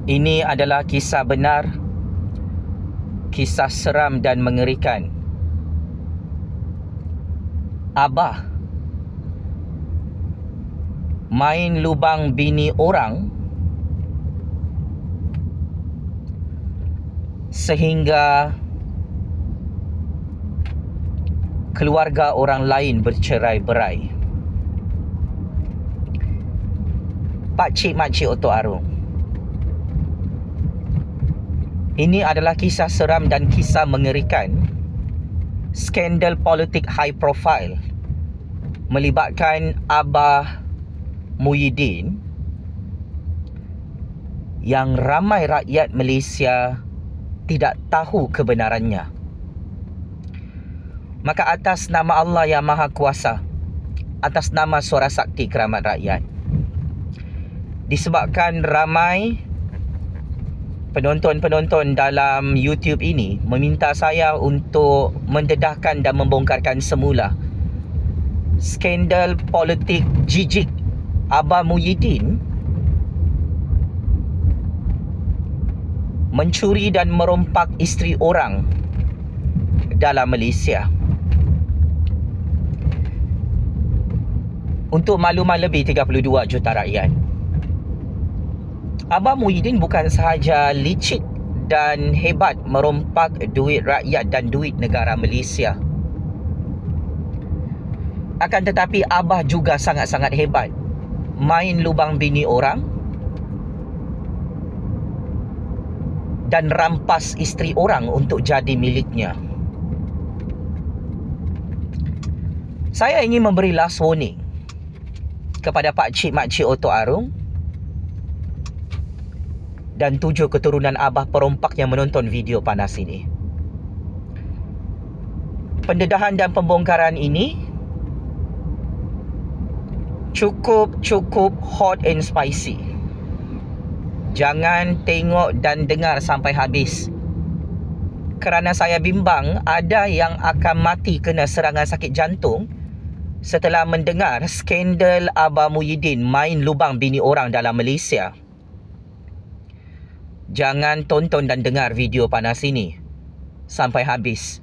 Ini adalah kisah benar, kisah seram dan mengerikan. Abah main lubang bini orang sehingga keluarga orang lain bercerai-berai. Pakcik makcik Otok Arung, ini adalah kisah seram dan kisah mengerikan. Skandal politik high profile melibatkan Abah Muhyiddin yang ramai rakyat Malaysia tidak tahu kebenarannya. Maka atas nama Allah yang Maha Kuasa, atas nama Suara Sakti Keramat Rakyat, disebabkan ramai penonton-penonton dalam YouTube ini meminta saya untuk mendedahkan dan membongkarkan semula skandal politik jijik Abah Muhyiddin mencuri dan merompak isteri orang dalam Malaysia. Untuk makluman lebih 32 juta rakyat, Abah Muhyiddin bukan sahaja licik dan hebat merompak duit rakyat dan duit negara Malaysia. Akan tetapi Abah juga sangat-sangat hebat main lubang bini orang dan rampas isteri orang untuk jadi miliknya. Saya ingin memberi last warning kepada pakcik makcik Otok Arung dan 7 keturunan Abah perompak yang menonton video panas ini. Pendedahan dan pembongkaran ini cukup hot and spicy. Jangan tengok dan dengar sampai habis, kerana saya bimbang ada yang akan mati kena serangan sakit jantung setelah mendengar skandal Abah Muhyiddin main lubang bini orang dalam Malaysia. Jangan tonton dan dengar video panas ini sampai habis.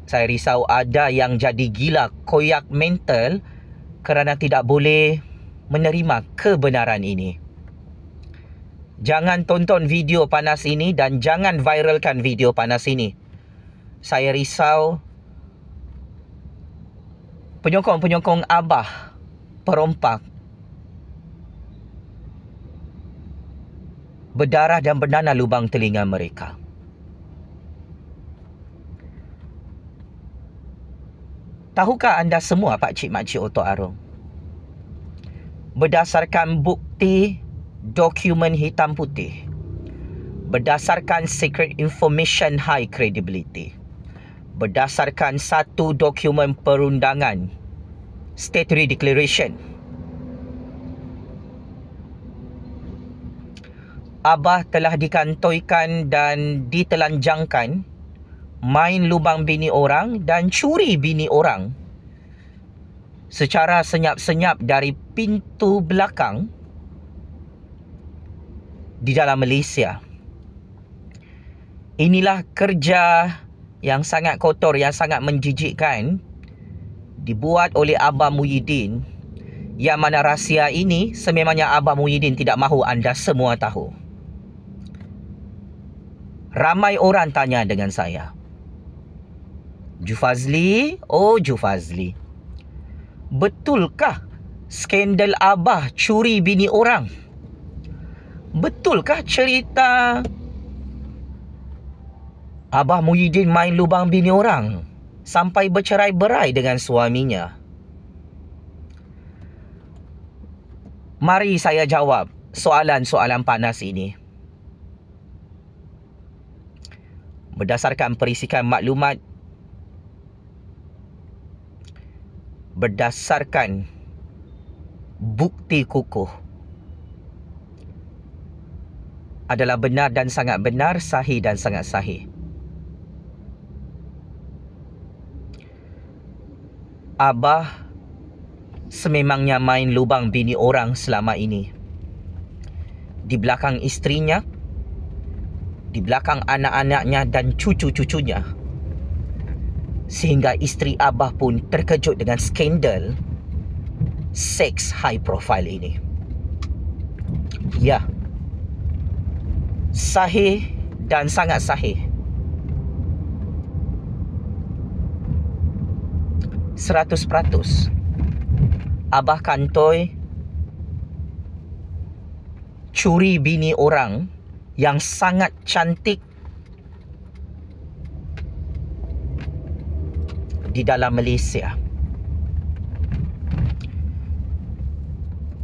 Saya risau ada yang jadi gila koyak mental kerana tidak boleh menerima kebenaran ini. Jangan tonton video panas ini dan jangan viralkan video panas ini. Saya risau penyokong-penyokong Abah perompak berdarah dan bernanah lubang telinga mereka. Tahukah anda semua pakcik makcik Otok Arung, berdasarkan bukti dokumen hitam putih, berdasarkan secret information high credibility, berdasarkan satu dokumen perundangan statutory declaration, Abah telah dikantoikan dan ditelanjangkan main lubang bini orang dan curi bini orang secara senyap-senyap dari pintu belakang di dalam Malaysia. Inilah kerja yang sangat kotor, yang sangat menjijikkan dibuat oleh Abah Muhyiddin, yang mana rahsia ini sememangnya Abah Muhyiddin tidak mahu anda semua tahu. Ramai orang tanya dengan saya, Jufazli, oh Jufazli, betulkah skandal Abah curi bini orang? Betulkah cerita Abah Muhyiddin main lubang bini orang sampai bercerai-berai dengan suaminya? Mari saya jawab soalan-soalan panas ini. Berdasarkan perisikan maklumat, berdasarkan bukti kukuh, adalah benar dan sangat benar, sahih dan sangat sahih. Abah sememangnya main lubang bini orang selama ini di belakang isterinya di belakang anak-anaknya dan cucu-cucunya. Sehingga isteri Abah pun terkejut dengan skandal seks high profile ini. Ya, sahih dan sangat sahih. 100%. Abah kantoi curi bini orang yang sangat cantik di dalam Malaysia.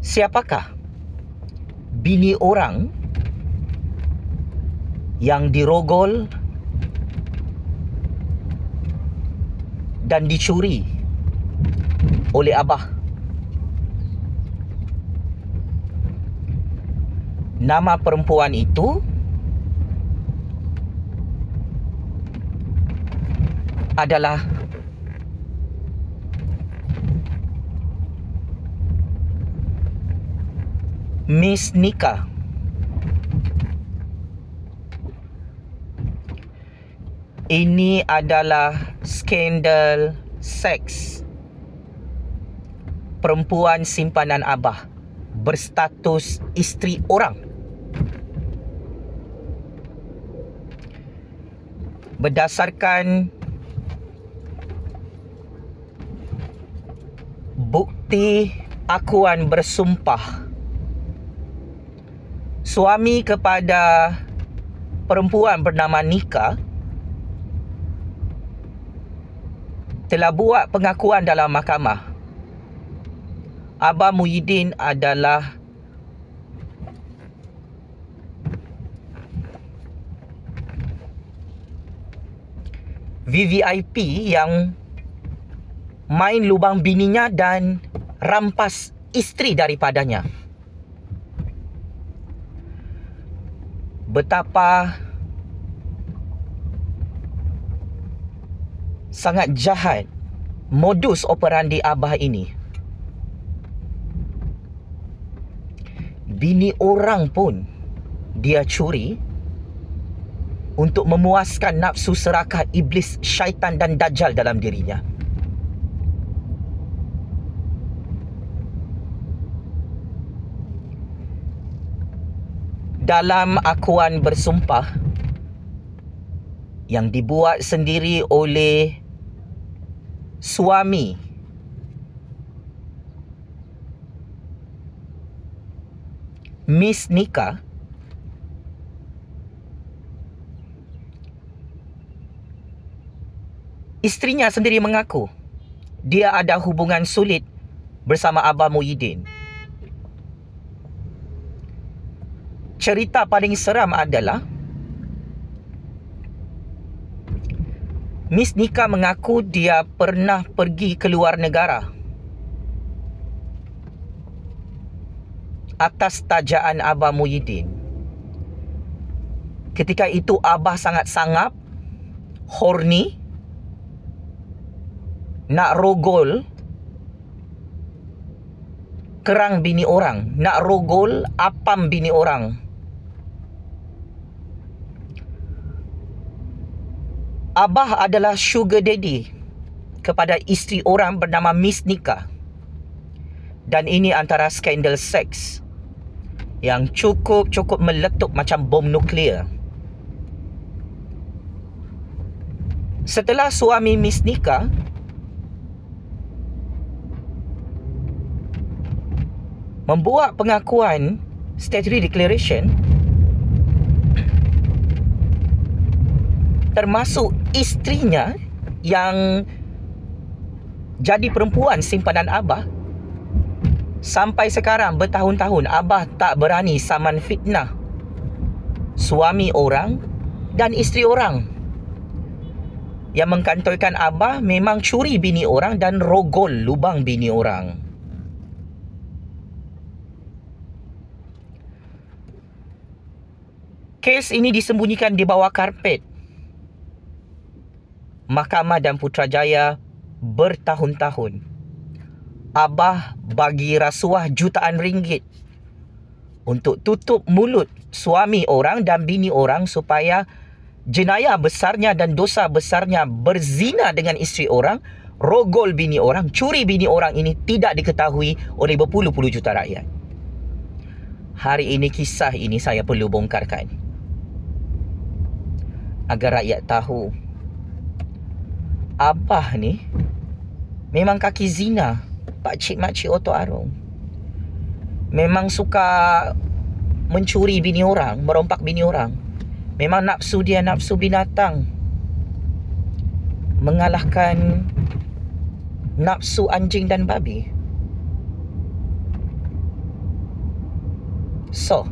Siapakah bini orang yang dirogol dan dicuri oleh Abah? Nama perempuan itu adalah Miss Nika. Ini adalah skandal seks perempuan simpanan Abah berstatus isteri orang. Berdasarkan bukti akuan bersumpah suami kepada perempuan bernama Nika telah buat pengakuan dalam mahkamah. Abah Muhyiddin adalah VVIP yang main lubang bininya dan rampas isteri daripadanya. Betapa sangat jahat modus operandi Abah ini. Bini orang pun dia curi untuk memuaskan nafsu serakah iblis, syaitan dan dajjal dalam dirinya. Dalam akuan bersumpah yang dibuat sendiri oleh suami Miss Nika, isterinya sendiri mengaku dia ada hubungan sulit bersama Abah Muhyiddin. Cerita paling seram adalah Miss Nika mengaku dia pernah pergi ke luar negara atas tajaan Abah Muhyiddin. Ketika itu Abah sangat sangap, horny, nak rogol kerang bini orang, nak rogol apam bini orang. Abah adalah sugar daddy kepada isteri orang bernama Miss Nika. Dan ini antara skandal seks yang cukup meletup macam bom nuklear. Setelah suami Miss Nika membuat pengakuan statutory declaration, termasuk isterinya yang jadi perempuan simpanan Abah, sampai sekarang bertahun-tahun Abah tak berani saman fitnah suami orang dan isteri orang. Yang mengkantoikan Abah memang curi bini orang dan rogol lubang bini orang. Kes ini disembunyikan di bawah karpet Mahkamah dan Putrajaya bertahun-tahun. Abah bagi rasuah jutaan ringgit untuk tutup mulut suami orang dan bini orang supaya jenayah besarnya dan dosa besarnya berzina dengan isteri orang, rogol bini orang, curi bini orang ini tidak diketahui oleh berpuluh-puluh juta rakyat. Hari ini kisah ini saya perlu bongkarkan agar rakyat tahu abah ni memang kaki zina, pakcik-makcik Otok Arung. Memang suka mencuri bini orang, merompak bini orang. Memang nafsu dia nafsu binatang, mengalahkan nafsu anjing dan babi. So,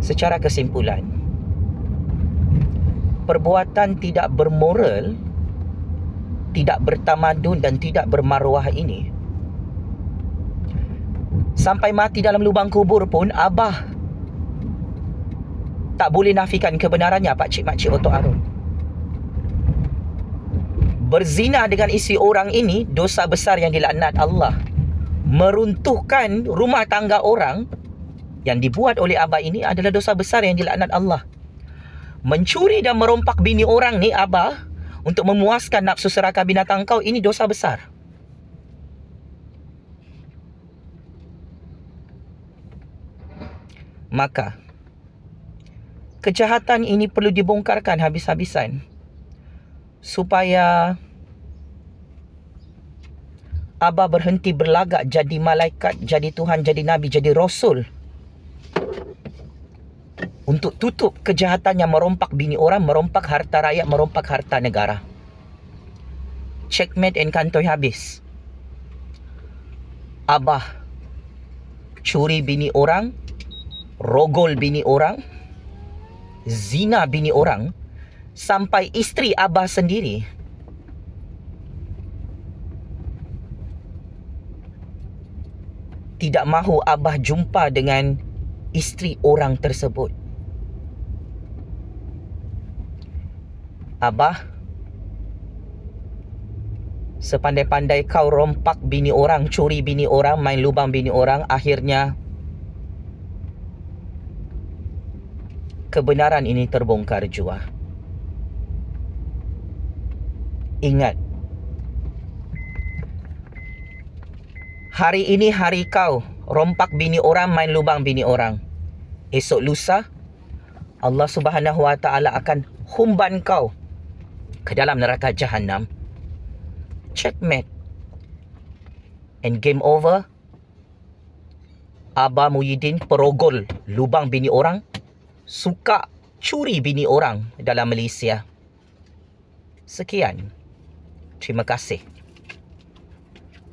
secara kesimpulan, perbuatan tidak bermoral, tidak bertamadun dan tidak bermaruah ini, sampai mati dalam lubang kubur pun abah tak boleh nafikan kebenarannya, pakcik-makcik Otok Arung. Berzina dengan isteri orang ini dosa besar yang dilaknat Allah. Meruntuhkan rumah tangga orang yang dibuat oleh abah ini adalah dosa besar yang dilaknat Allah. Mencuri dan merompak bini orang ni abah untuk memuaskan nafsu serakah binatang kau, ini dosa besar. Maka kejahatan ini perlu dibongkarkan habis-habisan supaya abah berhenti berlagak jadi malaikat, jadi Tuhan, jadi Nabi, jadi Rasul untuk tutup kejahatannya merompak bini orang, merompak harta rakyat, merompak harta negara. Checkmate and kantoi habis. Abah curi bini orang, rogol bini orang, zina bini orang, sampai isteri abah sendiri tidak mahu abah jumpa dengan isteri orang tersebut. Abah, sepandai-pandai kau rompak bini orang, curi bini orang, main lubang bini orang, akhirnya kebenaran ini terbongkar jua. Ingat, hari ini hari kau rompak bini orang, main lubang bini orang. Esok lusa Allah Subhanahu Wa Taala akan humban kau ke dalam neraka Jahannam. Checkmate and game over. Abah Muhyiddin perogol lubang bini orang, suka curi bini orang dalam Malaysia. Sekian. Terima kasih.